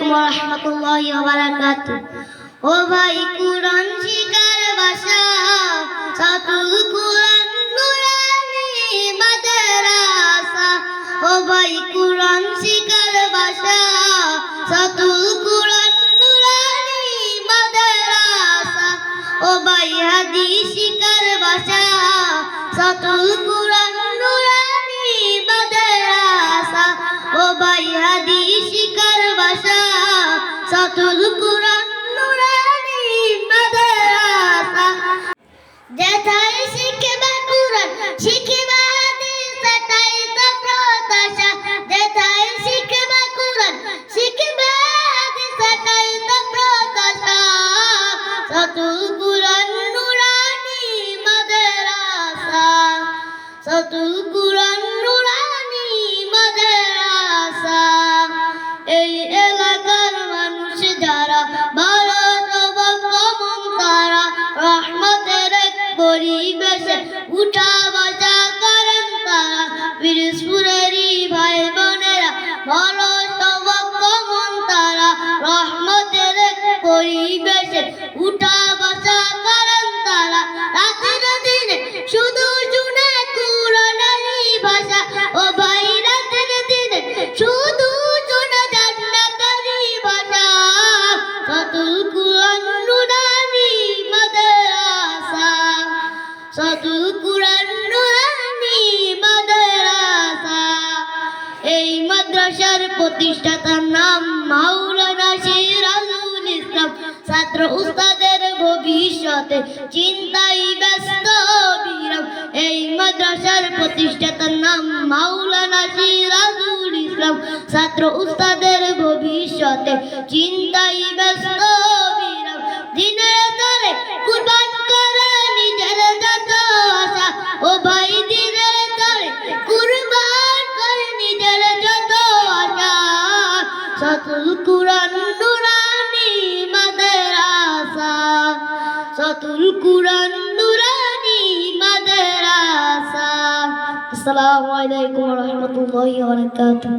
আলাইকুম ওয়া রাহমাতুল্লাহি ওয়া বারাকাতুহু। ও ভাই কুরআন শিখার ভাষা, সাতুল কুরআন নুরানি মাদ্রাসা। ও ভাই কুরআন শিখার ভাষা, সাতুল কুরআন নুরানি মাদ্রাসা। ও ভাই হাদিস শিখার ভাষা, সাতুল কুরআন নুরানি মাদ্রাসা। ও ভাই হাদিস শিখার ভাষা, সাতুল কুরআন নুরানি মাদ্রাসা। যেথায় শিখবা কুরআন শিখবা হাদিস, সেটাই তো প্রত্যাশা। যেথায় শিখবা কুরআন শিখবা হাদিস, সেটাই তো প্রত্যাশা। সাতুল কুরআন নুরানি মাদ্রাসা, সাতুল কুরআন নুরানি মাদ্রাসা। এই এলাকার মানুষ যারা ভালো সবক কমন তারা, রহমতের এক পরিবেশে উঠা বসা করেন তারা। পিরোজপুরেরই ভাই বোনেরা ভালো সবক কমন তারা, রহমতের এক পরিবেশে উঠা বসা করেন তারা। রাতের দিনে শুধু শুনে কুরআনেরই ভাষা, ও ভাই রাতের দিনে শুধু শুনে জান্নাতেরই ভাষা। সাতুল কুরআন নুরানি মাদ্রাসা, সাতুল কুরআন নুরানি মাদ্রাসা। এই মাদ্রাসার প্রতিষ্ঠাতার নাম মাওলানা সিরাজুল ইসলাম। ছাত্র উস্তাদের ভবিষ্যতে চিন্তাই ব্যস্ত বিরাম। এই মাদ্রাসার প্রতিষ্ঠাতার নাম মাওলানা সিরাজুল ইসলাম। ছাত্র উস্তাদের ভবিষ্যতে চিন্তাই ব্যস্ত বিরাম। দিনের তরে কুরবান করে নিজের যত আশা, ও ভাই দিনের তরে কুরবান করে নিজের যত আশা। সাতুল কুরআন নুরানি মাদ্রাসা, সাতুল কুরআন নুরানি মাদ্রাসা। আসসালামু আলাইকুম ওয়া রাহমাতুল্লাহি ওয়া বারাকাতুহু।